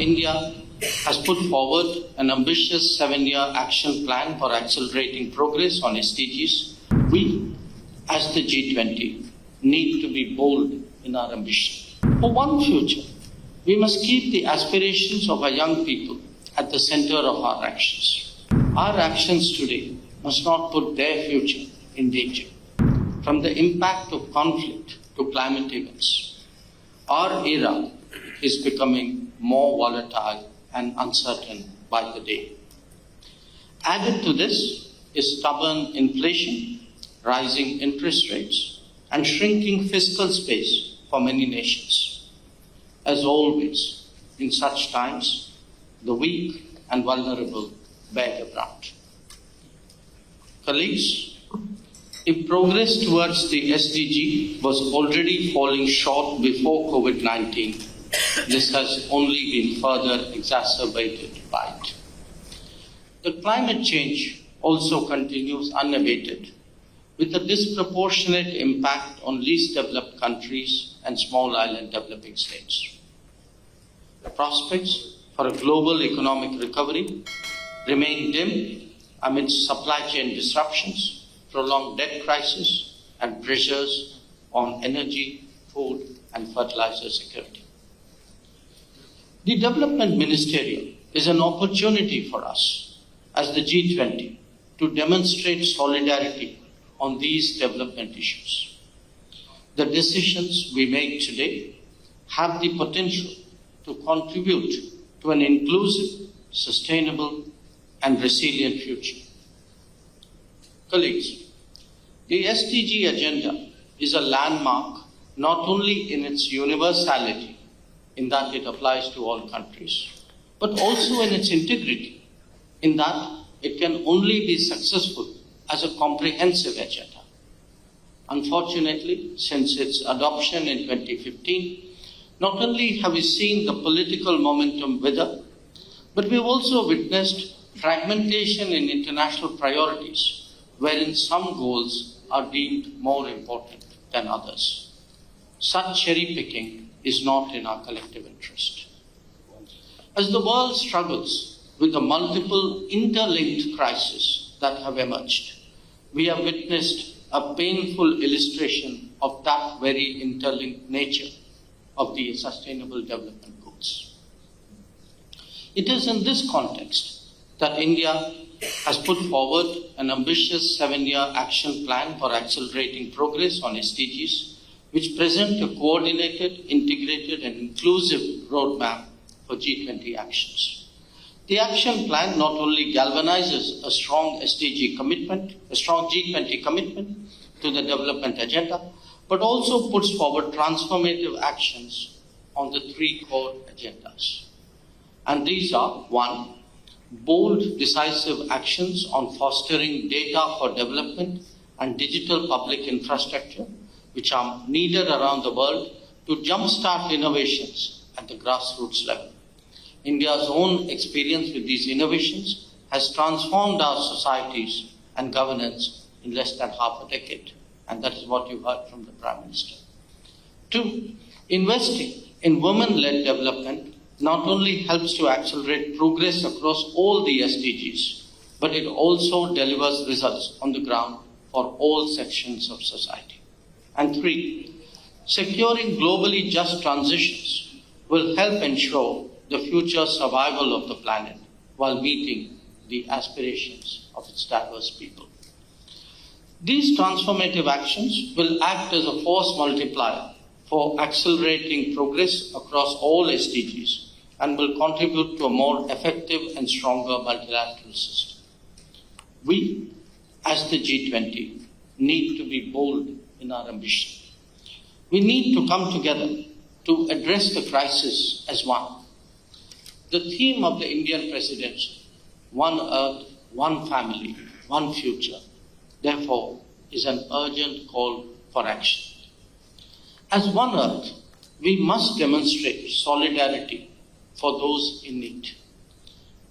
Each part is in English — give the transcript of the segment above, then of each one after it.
India has put forward an ambitious 7-year action plan for accelerating progress on SDGs. We, as the G20, need to be bold in our ambition. For one future, we must keep the aspirations of our young people at the center of our actions. Our actions today must not put their future in danger. From the impact of conflict to climate events, our era is becoming more volatile and uncertain by the day. Added to this is stubborn inflation, rising interest rates, and shrinking fiscal space for many nations. As always, in such times, the weak and vulnerable bear the brunt. Colleagues, if progress towards the SDG was already falling short before COVID-19, this has only been further exacerbated by it. The climate change also continues unabated, with a disproportionate impact on least developed countries and small island developing states. The prospects for a global economic recovery remain dim amidst supply chain disruptions, prolonged debt crisis, and pressures on energy, food, and fertilizer security. The Development Ministerial is an opportunity for us as the G20 to demonstrate solidarity on these development issues. The decisions we make today have the potential to contribute to an inclusive, sustainable, and resilient future. Colleagues, the SDG agenda is a landmark not only in its universality, in that it applies to all countries, but also in its integrity, in that it can only be successful as a comprehensive agenda. Unfortunately, since its adoption in 2015, not only have we seen the political momentum wither, but we've also witnessed fragmentation in international priorities, wherein some goals are deemed more important than others. Such cherry-picking is not in our collective interest. As the world struggles with the multiple interlinked crises that have emerged, we have witnessed a painful illustration of that very interlinked nature of the Sustainable Development Goals. It is in this context that India has put forward an ambitious 7-year action plan for accelerating progress on SDGs, which present a coordinated, integrated, and inclusive roadmap for G20 actions. The action plan not only galvanizes a strong SDG commitment, a strong G20 commitment to the development agenda, but also puts forward transformative actions on the 3 core agendas. And these are: 1, bold, decisive actions on fostering data for development and digital public infrastructure, which are needed around the world to jumpstart innovations at the grassroots level. India's own experience with these innovations has transformed our societies and governance in less than half a decade, and that is what you heard from the Prime Minister. 2, investing in women-led development not only helps to accelerate progress across all the SDGs, but it also delivers results on the ground for all sections of society. And 3, securing globally just transitions will help ensure the future survival of the planet while meeting the aspirations of its diverse people. These transformative actions will act as a force multiplier for accelerating progress across all SDGs and will contribute to a more effective and stronger multilateral system. We, as the G20, need to be bold in our ambition. We need to come together to address the crisis as one. The theme of the Indian presidency, one Earth, one family, one future, therefore, is an urgent call for action. As one Earth, we must demonstrate solidarity for those in need.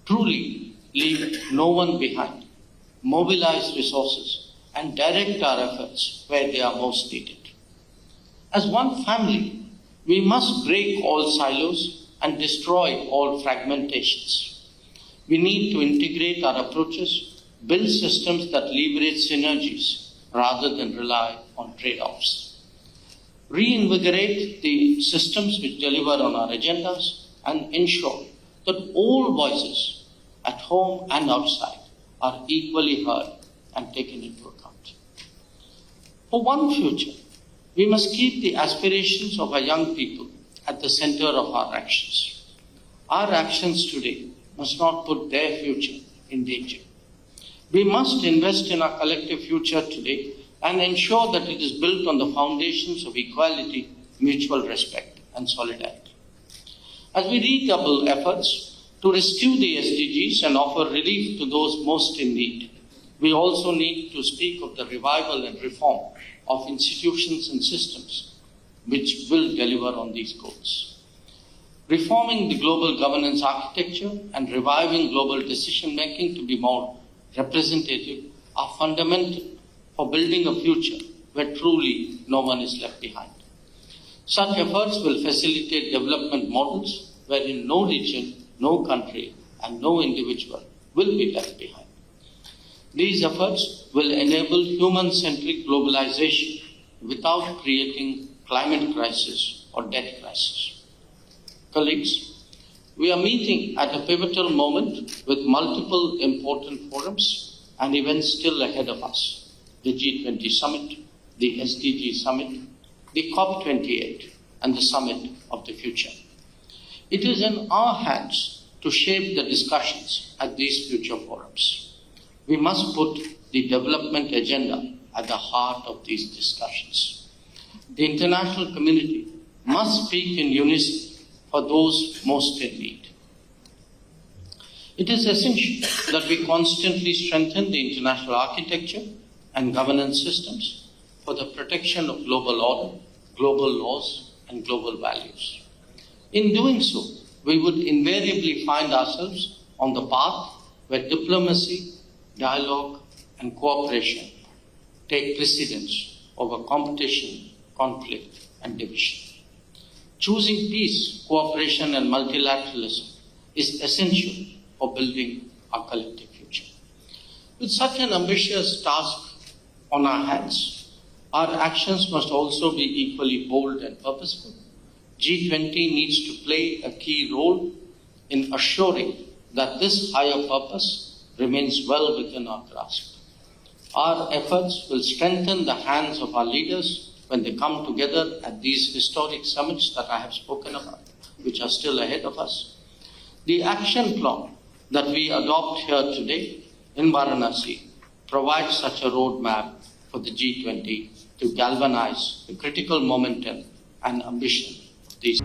Truly leave no one behind, mobilize resources, and direct our efforts where they are most needed. As one family, we must break all silos and destroy all fragmentations. We need to integrate our approaches, build systems that leverage synergies rather than rely on trade-offs. Reinvigorate the systems which deliver on our agendas and ensure that all voices at home and outside are equally heard and taken into account. For one future, we must keep the aspirations of our young people at the center of our actions. Our actions today must not put their future in danger. We must invest in our collective future today and ensure that it is built on the foundations of equality, mutual respect, and solidarity. As we redouble efforts to rescue the SDGs and offer relief to those most in need, we also need to speak of the revival and reform of institutions and systems which will deliver on these goals. Reforming the global governance architecture and reviving global decision-making to be more representative are fundamental for building a future where truly no one is left behind. Such efforts will facilitate development models wherein no region, no country, and no individual will be left behind. These efforts will enable human-centric globalization without creating climate crisis or debt crisis. Colleagues, we are meeting at a pivotal moment with multiple important forums and events still ahead of us. The G-20 summit, the SDG summit, the COP28, and the summit of the future. It is in our hands to shape the discussions at these future forums. We must put the development agenda at the heart of these discussions. The international community must speak in unison for those most in need. It is essential that we constantly strengthen the international architecture and governance systems for the protection of global order, global laws, and global values. In doing so, we would invariably find ourselves on the path where diplomacy, dialogue, and cooperation take precedence over competition, conflict, and division. Choosing peace, cooperation, and multilateralism is essential for building our collective future. With such an ambitious task on our hands, our actions must also be equally bold and purposeful. G20 needs to play a key role in assuring that this higher purpose remains well within our grasp. Our efforts will strengthen the hands of our leaders when they come together at these historic summits that I have spoken about, which are still ahead of us. The action plan that we adopt here today in Varanasi provides such a roadmap for the G20 to galvanize the critical momentum and ambition of these.